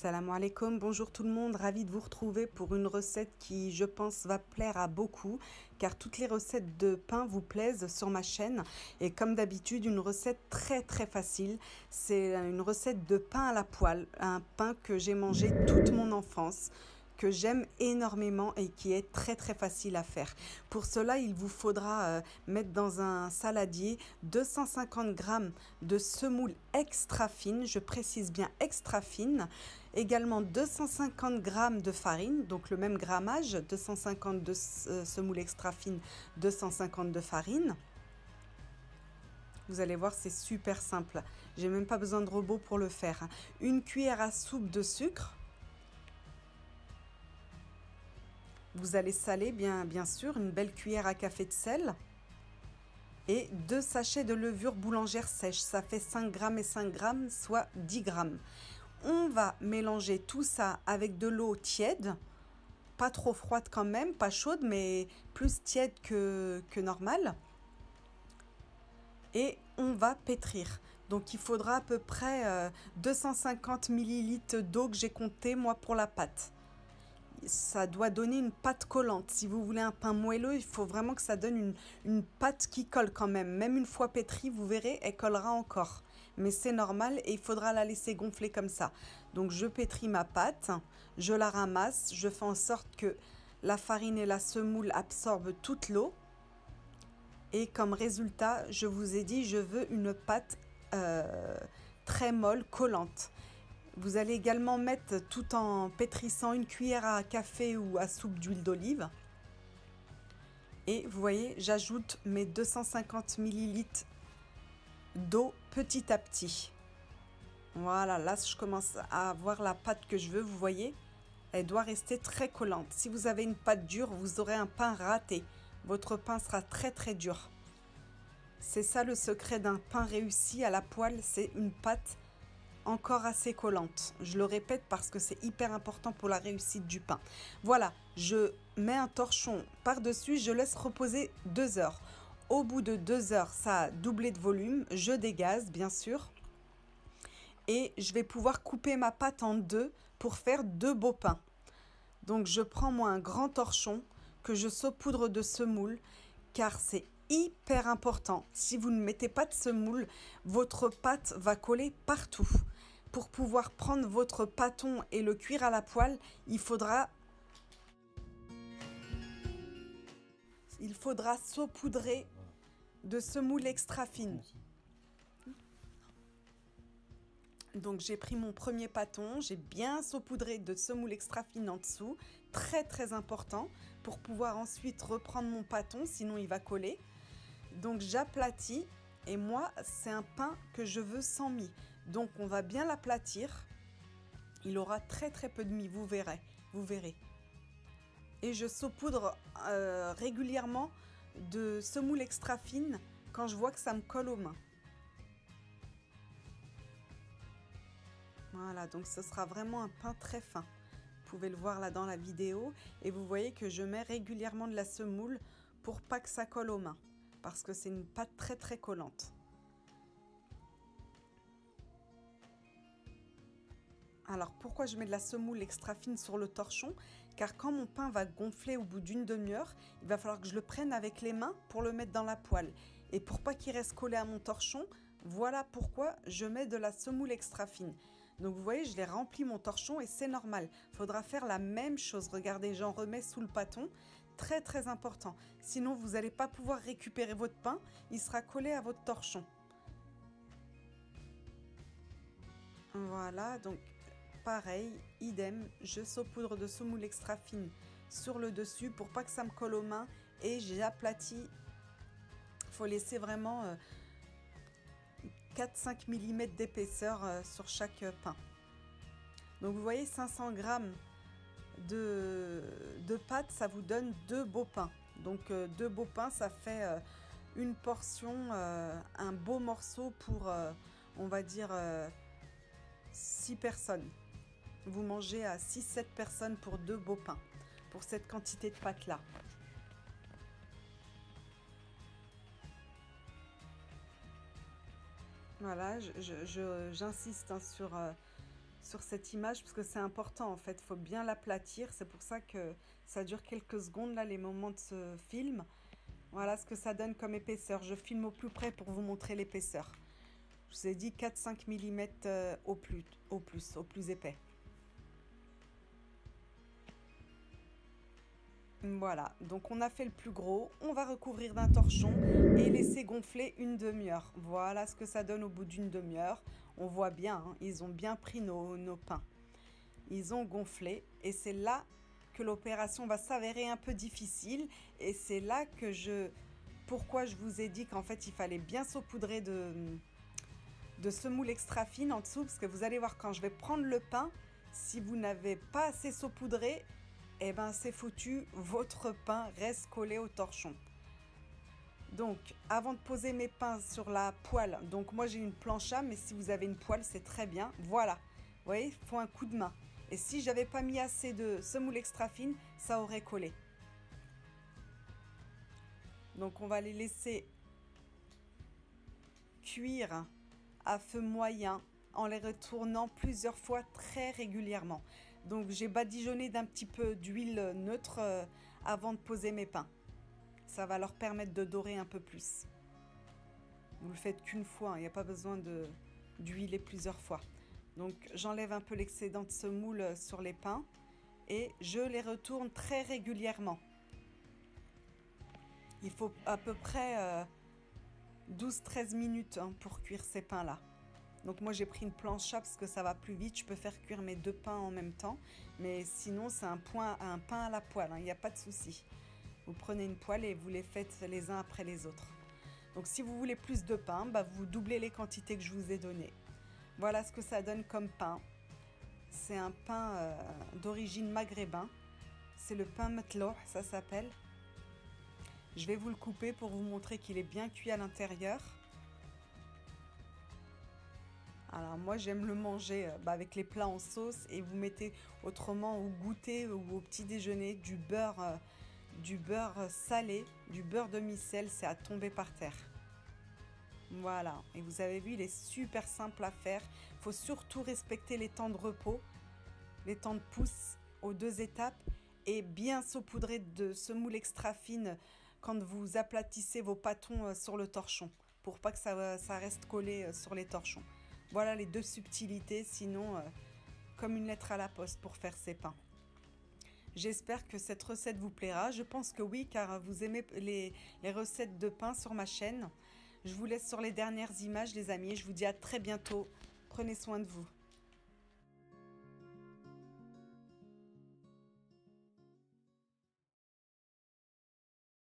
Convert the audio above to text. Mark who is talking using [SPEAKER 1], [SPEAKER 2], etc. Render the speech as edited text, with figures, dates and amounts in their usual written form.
[SPEAKER 1] Salam alaikum, bonjour tout le monde, ravi de vous retrouver pour une recette qui, je pense, va plaire à beaucoup, car toutes les recettes de pain vous plaisent sur ma chaîne. Et comme d'habitude, une recette très facile, c'est une recette de pain à la poêle, un pain que j'ai mangé toute mon enfance, que j'aime énormément et qui est très facile à faire. Pour cela, il vous faudra mettre dans un saladier 250 g de semoule extra fine, je précise bien extra fine, également 250 g de farine, donc le même grammage, 250 de semoule extra fine, 250 de farine. Vous allez voir, c'est super simple, j'ai même pas besoin de robot pour le faire. Une cuillère à soupe de sucre. Vous allez saler bien sûr, une belle cuillère à café de sel et 2 sachets de levure boulangère sèche. Ça fait 5 g et 5 g, soit 10 g. On va mélanger tout ça avec de l'eau tiède, pas trop froide quand même, pas chaude, mais plus tiède que normale. Et on va pétrir. Donc il faudra à peu près 250 ml d'eau que j'ai compté moi pour la pâte. Ça doit donner une pâte collante. Si vous voulez un pain moelleux, il faut vraiment que ça donne une pâte qui colle quand même. Même une fois pétrie, vous verrez, elle collera encore. Mais c'est normal et il faudra la laisser gonfler comme ça. Donc je pétris ma pâte, je la ramasse, je fais en sorte que la farine et la semoule absorbent toute l'eau. Et comme résultat, je vous ai dit, je veux une pâte très molle, collante. Vous allez également mettre, tout en pétrissant, une cuillère à café ou à soupe d'huile d'olive. Et vous voyez, j'ajoute mes 250 ml d'eau petit à petit. Voilà, là je commence à avoir la pâte que je veux, vous voyez. Elle doit rester très collante. Si vous avez une pâte dure, vous aurez un pain raté. Votre pain sera très dur. C'est ça le secret d'un pain réussi à la poêle, c'est une pâte encore assez collante. Je le répète parce que c'est hyper important pour la réussite du pain. Voilà, je mets un torchon par-dessus, je laisse reposer 2 heures. Au bout de 2 heures, ça a doublé de volume, je dégaze bien sûr. Et je vais pouvoir couper ma pâte en deux pour faire 2 beaux pains. Donc je prends moi un grand torchon que je saupoudre de semoule, car c'est hyper important. Si vous ne mettez pas de semoule, votre pâte va coller partout. Pour pouvoir prendre votre pâton et le cuire à la poêle, il faudra saupoudrer de semoule extra fine. Donc j'ai pris mon premier pâton, j'ai bien saupoudré de semoule extra fine en dessous, très important, pour pouvoir ensuite reprendre mon pâton, sinon il va coller. Donc j'aplatis, et moi c'est un pain que je veux sans mie. Donc on va bien l'aplatir, il aura très peu de mie, vous verrez. Et je saupoudre régulièrement de semoule extra fine quand je vois que ça me colle aux mains. Voilà, donc ce sera vraiment un pain très fin. Vous pouvez le voir là dans la vidéo, et vous voyez que je mets régulièrement de la semoule pour pas que ça colle aux mains, parce que c'est une pâte très collante. Alors pourquoi je mets de la semoule extra fine sur le torchon? Car quand mon pain va gonfler au bout d'une demi-heure, il va falloir que je le prenne avec les mains pour le mettre dans la poêle. Et pour pas qu'il reste collé à mon torchon, voilà pourquoi je mets de la semoule extra fine. Donc vous voyez, je l'ai rempli mon torchon et c'est normal. Il faudra faire la même chose. Regardez, j'en remets sous le pâton. Très important. Sinon, vous n'allez pas pouvoir récupérer votre pain. Il sera collé à votre torchon. Voilà, donc pareil, idem, je saupoudre de semoule extra fine sur le dessus pour pas que ça me colle aux mains, et j'aplatis. Il faut laisser vraiment 4-5 mm d'épaisseur sur chaque pain. Donc vous voyez, 500 g de pâte, ça vous donne 2 beaux pains. Donc 2 beaux pains, ça fait une portion, un beau morceau pour, on va dire, 6 personnes. Vous mangez à 6-7 personnes pour 2 beaux pains, pour cette quantité de pâte là. Voilà, j'insiste sur sur cette image parce que c'est important en fait. Il faut bien l'aplatir. C'est pour ça que ça dure quelques secondes là, les moments de ce film. Voilà ce que ça donne comme épaisseur. Je filme au plus près pour vous montrer l'épaisseur. Je vous ai dit 4-5 mm au plus épais. Voilà, donc on a fait le plus gros, on va recouvrir d'un torchon et laisser gonfler une demi-heure. Voilà ce que ça donne au bout d'une demi-heure. On voit bien, hein, ils ont bien pris nos pains. Ils ont gonflé et c'est là que l'opération va s'avérer un peu difficile. Et c'est là que pourquoi je vous ai dit qu'en fait il fallait bien saupoudrer de semoule extra fine en dessous. Parce que vous allez voir quand je vais prendre le pain, si vous n'avez pas assez saupoudré, eh ben c'est foutu, votre pain reste collé au torchon. Donc avant de poser mes pains sur la poêle, donc moi j'ai une plancha, mais si vous avez une poêle c'est très bien, voilà, vous voyez, il faut un coup de main. Et si j'avais pas mis assez de semoule extra fine, ça aurait collé. Donc on va les laisser cuire à feu moyen en les retournant plusieurs fois très régulièrement. Donc j'ai badigeonné d'un petit peu d'huile neutre avant de poser mes pains. Ça va leur permettre de dorer un peu plus. Vous le faites qu'une fois, il n'y a pas besoin d'huiler plusieurs fois. Donc j'enlève un peu l'excédent de semoule sur les pains et je les retourne très régulièrement. Il faut à peu près 12-13 minutes pour cuire ces pains-là. Donc moi j'ai pris une plancha parce que ça va plus vite, je peux faire cuire mes deux pains en même temps. Mais sinon c'est un pain à la poêle, il n'y a pas de souci. Vous prenez une poêle et vous les faites les uns après les autres. Donc si vous voulez plus de pain, vous doublez les quantités que je vous ai données. Voilà ce que ça donne comme pain. C'est un pain d'origine maghrébin. C'est le pain metloh, ça s'appelle. Je vais vous le couper pour vous montrer qu'il est bien cuit à l'intérieur. Alors moi j'aime le manger avec les plats en sauce et vous mettez autrement au goûter ou au petit déjeuner du beurre salé, du beurre demi-sel, c'est à tomber par terre. Voilà, et vous avez vu, il est super simple à faire. Il faut surtout respecter les temps de repos, les temps de pousse aux 2 étapes et bien saupoudrer de semoule extra fine quand vous aplatissez vos pâtons sur le torchon pour pas que ça reste collé sur les torchons. Voilà les 2 subtilités, sinon comme une lettre à la poste pour faire ces pains. J'espère que cette recette vous plaira. Je pense que oui, car vous aimez les recettes de pain sur ma chaîne. Je vous laisse sur les dernières images, les amis. Je vous dis à très bientôt. Prenez soin de vous.